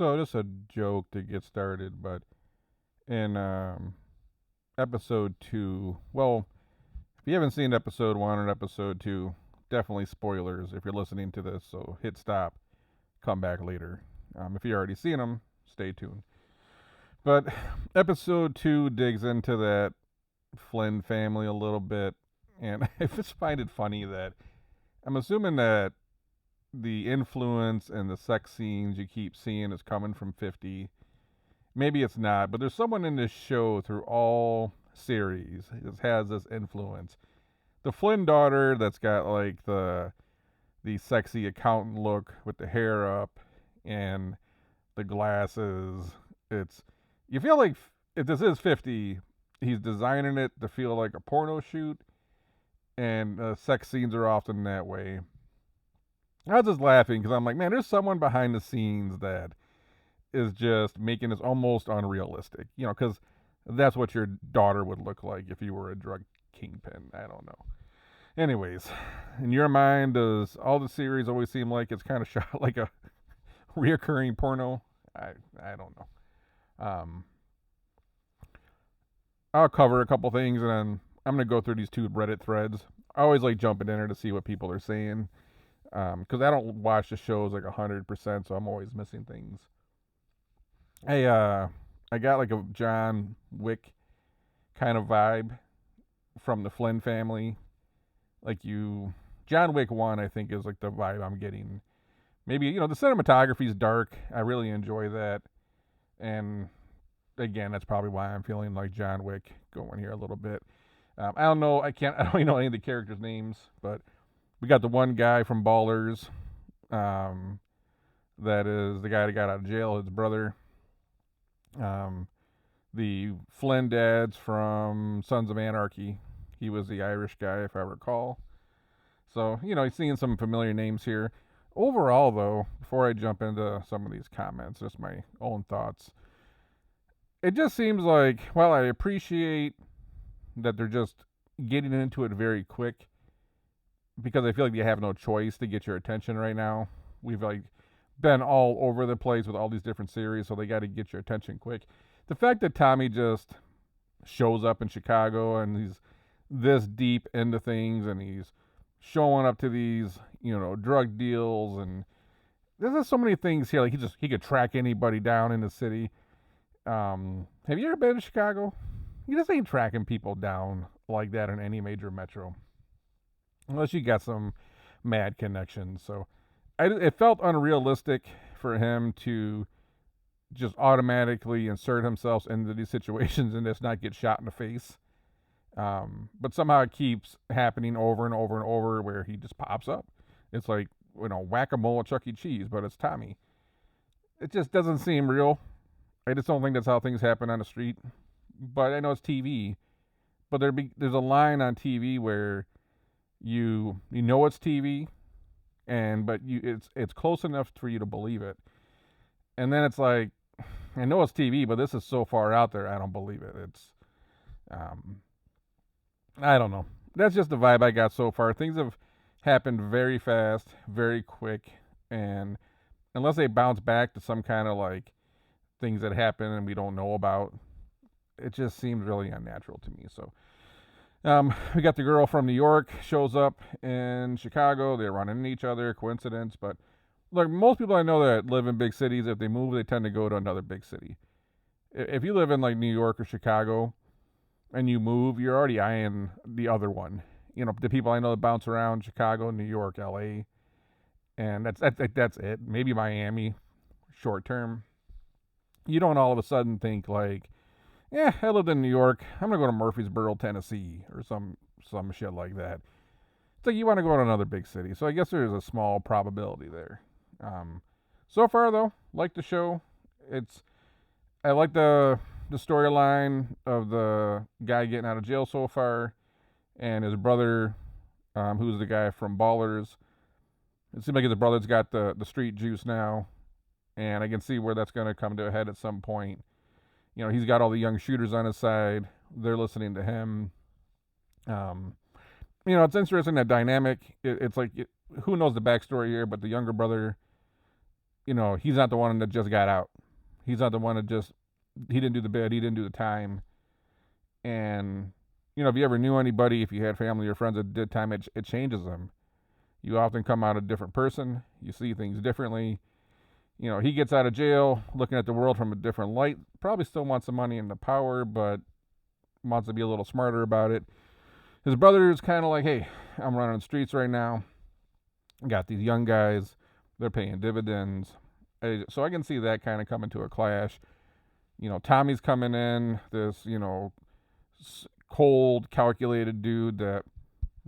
So just a joke to get started, but in episode two, well, if you haven't seen episode one or episode two, definitely spoilers if you're listening to this. So hit stop, come back later. If you already seen them, stay tuned. But episode two digs into that Flynn family a little bit, and I just find it funny that I'm assuming that the influence and the sex scenes you keep seeing is coming from 50. Maybe it's not, but there's someone in this show through all series that has this influence. The Flynn daughter that's got like the sexy accountant look with the hair up and the glasses. It's you feel like if this is 50, he's designing it to feel like a porno shoot, and sex scenes are often that way. I was just laughing because I'm like, man, there's someone behind the scenes that is just making this almost unrealistic. Because that's what your daughter would look like if you were a drug kingpin. I don't know. Anyways, in your mind, does all the series always seem like it's kind of shot like a reoccurring porno? I don't know. I'll cover a couple things and then I'm gonna go through these two Reddit threads. I always like jumping in there to see what people are saying because I don't watch the shows like 100%, so I'm always missing things. Hey, I got like a John Wick kind of vibe from the Flynn family. John Wick 1, I think, is like the vibe I'm getting. Maybe, the cinematography's dark. I really enjoy that. And again, that's probably why I'm feeling like John Wick going here a little bit. I don't know. I don't even know any of the characters' names, but we got the one guy from Ballers. That is the guy that got out of jail, his brother. Um, the Flynn dads from Sons of Anarchy. He was the Irish guy, if I recall. So, he's seeing some familiar names here. Overall, though, before I jump into some of these comments, just my own thoughts, it just seems like, while I appreciate that they're just getting into it very quick, because I feel like they have no choice to get your attention right now. We've like been all over the place with all these different series, so they got to get your attention quick. The fact that Tommy just shows up in Chicago and he's this deep into things and he's showing up to these, drug deals, and there's just so many things here. Like he could track anybody down in the city. Have you ever been to Chicago? You just ain't tracking people down like that in any major metro, unless you got some mad connections. So it felt unrealistic for him to just automatically insert himself into these situations and just not get shot in the face. But somehow it keeps happening over and over and over where he just pops up. It's like, whack-a-mole at Chuck E. Cheese, but it's Tommy. It just doesn't seem real. I just don't think that's how things happen on the street. But I know it's TV. But there's a line on TV where you know it's TV, but it's close enough for you to believe it. And then it's like, I know it's TV, but this is so far out there, I don't believe it. Um, I don't know. That's just the vibe I got so far. Things have happened very fast, very quick, and unless they bounce back to some kind of like things that happen and we don't know about, it just seems really unnatural to me. So, we got the girl from New York shows up in Chicago. They're running into each other, coincidence. But look, most people I know that live in big cities, if they move, they tend to go to another big city. If you live in like New York or Chicago and you move, you're already eyeing the other one. The people I know that bounce around Chicago, New York, LA, and that's it. Maybe Miami, short term. You don't all of a sudden think like, yeah, I lived in New York. I'm gonna go to Murfreesboro, Tennessee, or some shit like that. It's like you want to go to another big city. So I guess there's a small probability there. So far though, like the show. I like the storyline of the guy getting out of jail so far, and his brother, who's the guy from Ballers. It seems like his brother's got the street juice now, and I can see where that's gonna come to a head at some point. He's got all the young shooters on his side. They're listening to him. It's interesting, that dynamic. It's like, who knows the backstory here, but the younger brother, he's not the one that just got out. He's not the one that he didn't do the bid, he didn't do the time. And, if you ever knew anybody, if you had family or friends that did time, it changes them. You often come out a different person. You see things differently. He gets out of jail looking at the world from a different light. Probably still wants the money and the power, but wants to be a little smarter about it. His brother is kind of like, hey, I'm running the streets right now. Got these young guys. They're paying dividends. So I can see that kind of coming to a clash. Tommy's coming in, this, cold, calculated dude that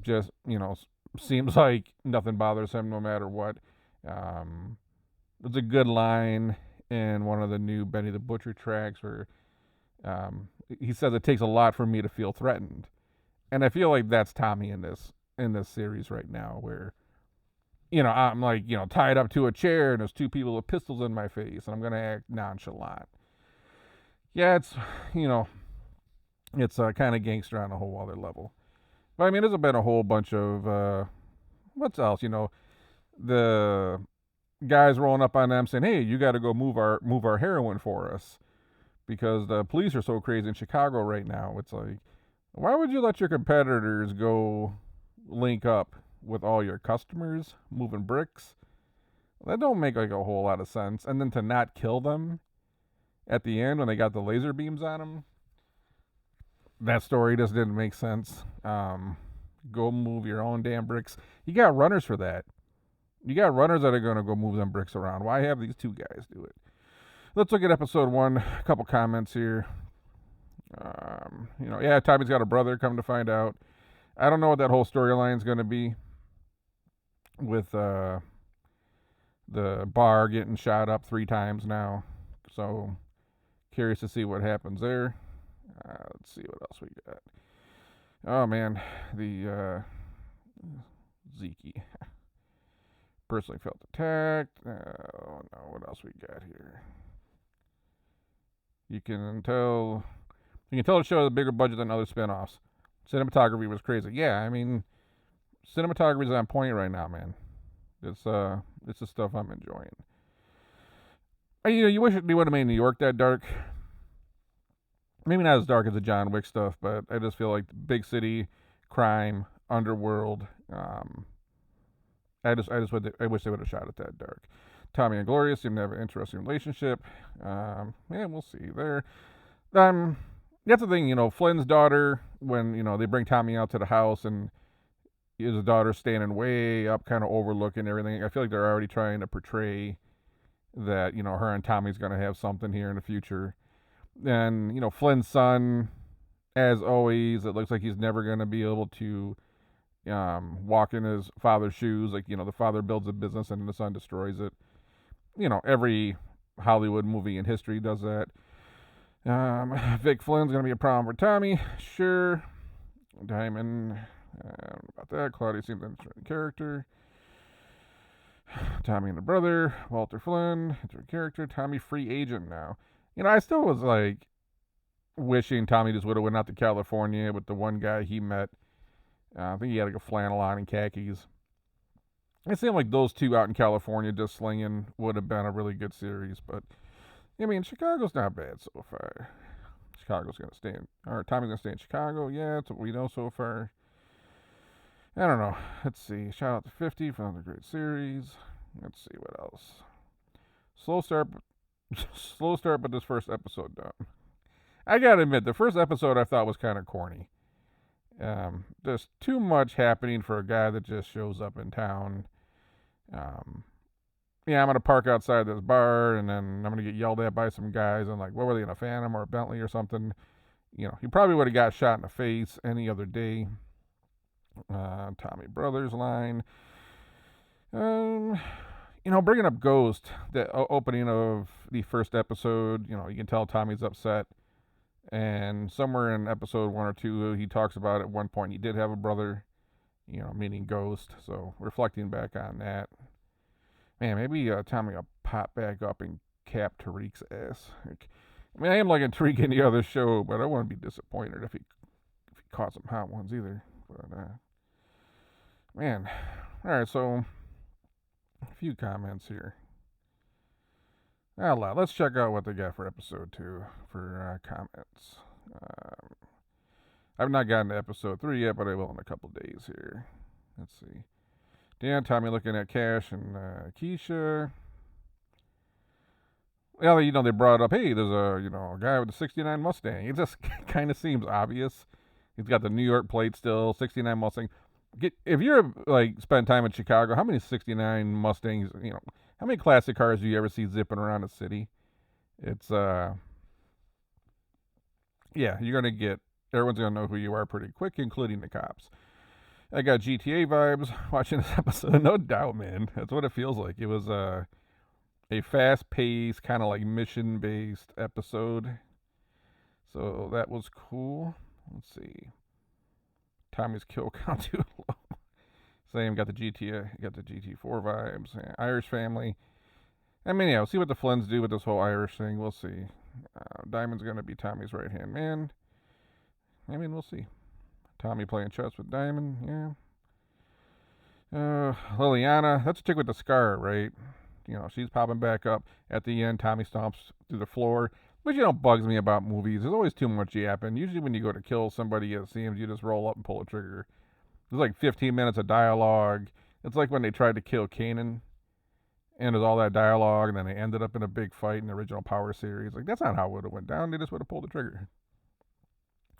just, seems like nothing bothers him no matter what. There's a good line in one of the new Benny the Butcher tracks where he says it takes a lot for me to feel threatened. And I feel like that's Tommy in this series right now, where I'm like, tied up to a chair and there's two people with pistols in my face and I'm going to act nonchalant. Yeah, it's kind of gangster on a whole other level. But I mean, there's been a whole bunch of what's else? The guys rolling up on them saying, "Hey, you got to go move our heroin for us because the police are so crazy in Chicago right now." It's like, why would you let your competitors go link up with all your customers moving bricks? That don't make like a whole lot of sense. And then to not kill them at the end when they got the laser beams on them, that story just didn't make sense. Go move your own damn bricks. You got runners for that. You got runners that are going to go move them bricks around. Why have these two guys do it? Let's look at episode 1. A couple comments here. Tommy's got a brother, come to find out. I don't know what that whole storyline is going to be with the bar getting shot up 3 times now. So, curious to see what happens there. Let's see what else we got. Oh, man. The Zeke personally felt attacked. Oh, no. What else we got here? You can tell the show has a bigger budget than other spinoffs. Cinematography was crazy. Yeah, I mean, cinematography is on point right now, man. It's the stuff I'm enjoying. You wish they would have made New York that dark. Maybe not as dark as the John Wick stuff, but I just feel like big city, crime, underworld. I wish they would have shot it that dark. Tommy and Gloria seem to have an interesting relationship. We'll see there. That's the thing, Flynn's daughter, when, they bring Tommy out to the house and his daughter standing way up, kind of overlooking everything. I feel like they're already trying to portray that, her and Tommy's going to have something here in the future. And, Flynn's son, as always, it looks like he's never going to be able to walk in his father's shoes. Like, the father builds a business and the son destroys it. Every Hollywood movie in history does that. Vic Flynn's going to be a problem for Tommy. Sure. Diamond, I don't know about that. Claudia seems an interesting character. Tommy and the brother. Walter Flynn, interesting character. Tommy free agent now. I still was like wishing Tommy just would have went out to California with the one guy he met. I think he had like a flannel on and khakis. It seemed like those two out in California just slinging would have been a really good series. But, I mean, Chicago's not bad so far. Tommy's going to stay in Chicago. Yeah, that's what we know so far. I don't know. Let's see. Shout out to 50 for another great series. Let's see what else. Slow start, but this first episode done. I gotta admit, the first episode I thought was kind of corny. There's too much happening for a guy that just shows up in town. I'm gonna park outside this bar, and then I'm gonna get yelled at by some guys. And like, what were they in a Phantom or a Bentley or something? He probably would have got shot in the face any other day. Tommy Brothers line. Bringing up Ghost, the opening of the first episode, you can tell Tommy's upset. And somewhere in episode 1 or 2, he talks about at one point he did have a brother, meaning Ghost. So reflecting back on that. Man, maybe Tommy will pop back up and cap Tariq's ass. I am liking Tariq in the other show, but I wouldn't be disappointed if he caught some hot ones either. But, man. All right, so a few comments here. Well, let's check out what they got for episode 2 for comments. Um, I've not gotten to episode 3 yet, but I will in a couple days here. Let's see. Dan, Tommy looking at Cash and Keisha. Yeah, they brought up, hey, there's a guy with a 69 Mustang. It just kind of seems obvious. He's got the New York plate still, 69 Mustang. If you're spend time in Chicago, how many 69 Mustangs, how many classic cars do you ever see zipping around the city? It's yeah, everyone's gonna know who you are pretty quick, including the cops. I got GTA vibes watching this episode, no doubt, man. That's what it feels like. It was a fast-paced, kind of like mission-based episode, so that was cool. Let's see. Tommy's kill count too low. Same, got the GT4 vibes. Yeah, Irish family. I mean, yeah, we'll see what the Flynns do with this whole Irish thing. We'll see. Diamond's gonna be Tommy's right-hand man. I mean, we'll see. Tommy playing chess with Diamond, yeah. Liliana, that's a chick with the scar, right? She's popping back up. At the end, Tommy stomps through the floor. Which, bugs me about movies. There's always too much yapping. Usually when you go to kill somebody, it seems you just roll up and pull the trigger. There's like 15 minutes of dialogue. It's like when they tried to kill Kanan, and there's all that dialogue, and then they ended up in a big fight in the original Power series. Like, that's not how it would have went down. They just would have pulled the trigger.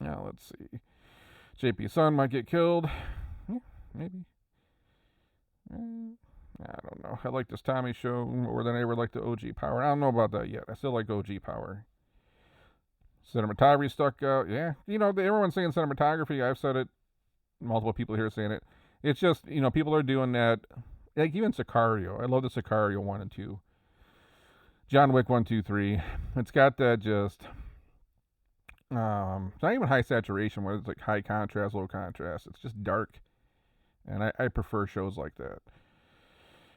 Now, let's see. JP's son might get killed. Yeah, maybe. I don't know. I like this Tommy show more than I ever liked the OG Power. I don't know about that yet. I still like OG Power. Cinematography stuck out. Yeah. Everyone's saying cinematography. I've said it. Multiple people here saying it. It's just, people are doing that. Like, even Sicario. I love the Sicario 1 and 2. John Wick 1, 2, 3. It's got that just... it's not even high saturation, where it's like high contrast, low contrast. It's just dark. And I prefer shows like that.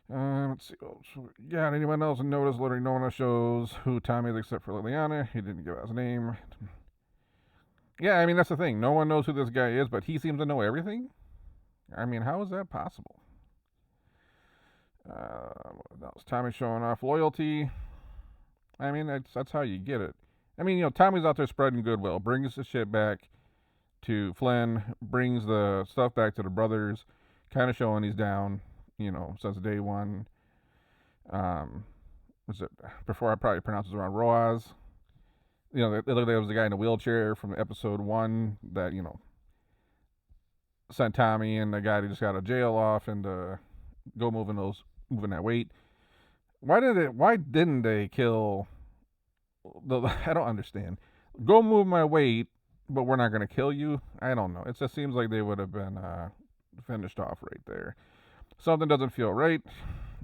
Let's see. Yeah, anyone else notice? Literally no one else shows who Tommy is except for Liliana. He didn't give out his name. Yeah, I mean, that's the thing. No one knows who this guy is, but he seems to know everything. I mean, how is that possible? That was Tommy showing off loyalty. I mean, that's how you get it. I mean, Tommy's out there spreading goodwill, brings the shit back to Flynn, brings the stuff back to the brothers, kind of showing he's down, since day one. Was it before I probably pronounced it wrong? Roaz. It looked like it was the guy in the wheelchair from episode 1 that, sent Tommy and the guy who just got out of jail off and go moving that weight. Why didn't they kill I don't understand. Go move my weight, but we're not going to kill you? I don't know. It just seems like they would have been finished off right there. Something doesn't feel right.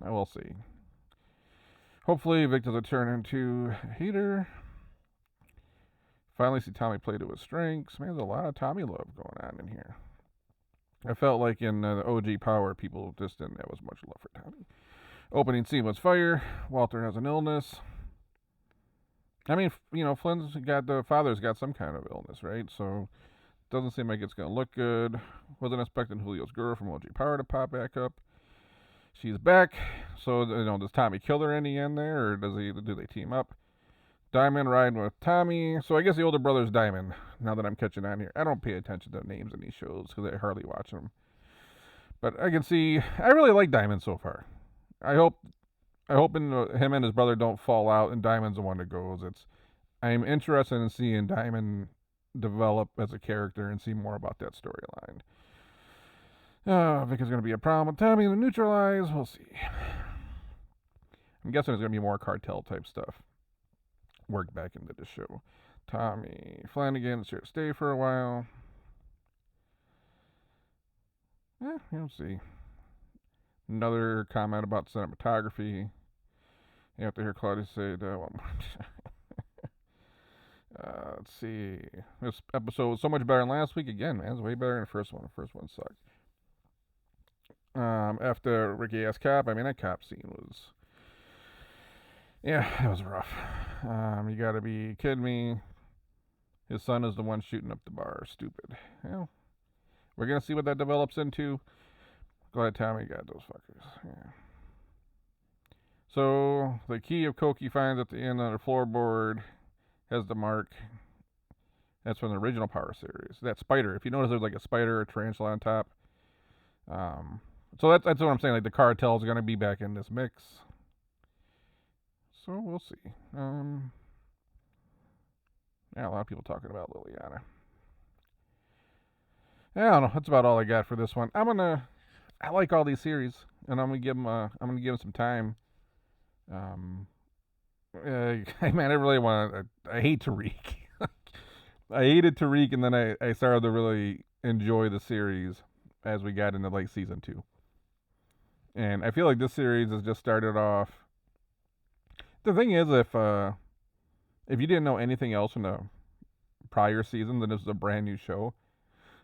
I will see. Hopefully Vic doesn't turn into a hater. Finally see Tommy play to his strengths. Man, there's a lot of Tommy love going on in here. I felt like in the OG Power, people just didn't have as much love for Tommy. Opening scene was fire. Walter has an illness. I mean, the father's got some kind of illness, right? So, doesn't seem like it's going to look good. Wasn't expecting Julio's girl from OG Power to pop back up. She's back. So, does Tommy kill her in the end there, or do they team up? Diamond riding with Tommy. So, I guess the older brother's Diamond, now that I'm catching on here. I don't pay attention to names in these shows, because I hardly watch them. But I can see, I really like Diamond so far. I hope him and his brother don't fall out, and Diamond's the one that goes. I'm interested in seeing Diamond develop as a character and see more about that storyline. Vic is going to be a problem with Tommy to neutralize. We'll see. I'm guessing there's going to be more cartel type stuff worked back into the show. Tommy Flanagan's here to stay for a while. We'll see. Another comment about cinematography. You have to hear Claudia say that one more. Let's see. This episode was so much better than last week. Again, man, it's way better than the first one. The first one sucked. After Ricky ass cop, that cop scene was... Yeah, it was rough. You gotta be kidding me. His son is the one shooting up the bar. Stupid. Well, we're gonna see what that develops into. Glad Tommy got those fuckers. Yeah. So the key of Koki finds at the end of the floorboard has the mark. That's from the original Power series. That spider. If you notice, there's like a spider, a tarantula on top. So that's what I'm saying. Like the cartel is gonna be back in this mix. So we'll see. Yeah, a lot of people talking about Liliana. Yeah, I don't know. That's about all I got for this one. I like all these series, and I'm gonna give them some time. Man, I really want. I hate Tariq. I hated Tariq, and then I started to really enjoy the series as we got into like season 2. And I feel like this series has just started off. The thing is, if you didn't know anything else from the prior season, then this is a brand new show.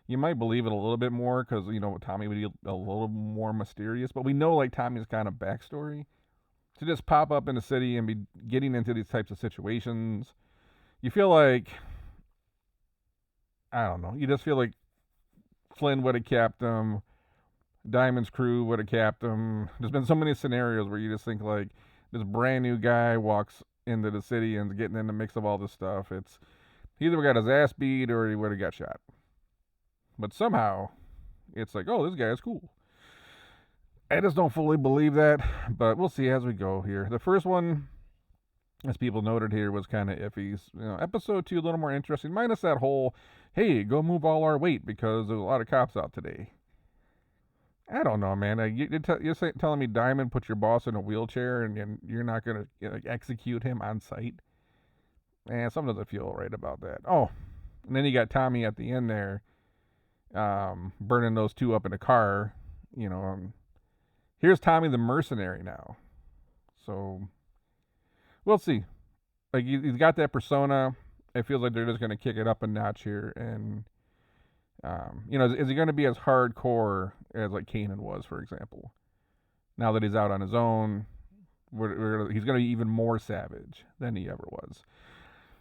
You might believe it a little bit more because Tommy would be a little more mysterious. But we know like Tommy's kind of backstory to just pop up in the city and be getting into these types of situations. You feel like, I don't know. You just feel like Flynn would have capped him. Diamond's crew would have capped him. There's been so many scenarios where you just think like this brand new guy walks into the city and is getting in the mix of all this stuff. It's he either got his ass beat or he would have got shot. But somehow, it's like, oh, this guy is cool. I just don't fully believe that, but we'll see as we go here. The first one, as people noted here, was kind of iffy. Episode 2 a little more interesting, minus that whole, hey, go move all our weight because there's a lot of cops out today. I don't know, man. You're telling me Diamond put your boss in a wheelchair and you're not going to execute him on sight? Something doesn't feel right about that. Oh, and then you got Tommy at the end there, burning those two up in a car. Here's Tommy the mercenary now. So we'll see. Like he's got that persona. It feels like they're just going to kick it up a notch here, and is he going to be as hardcore as like Kanan was, for example? Now that he's out on his own, he's going to be even more savage than he ever was.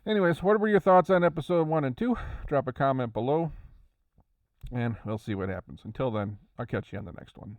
Anyways, what were your thoughts on episode 1 and 2? Drop a comment below, and we'll see what happens. Until then, I'll catch you on the next one.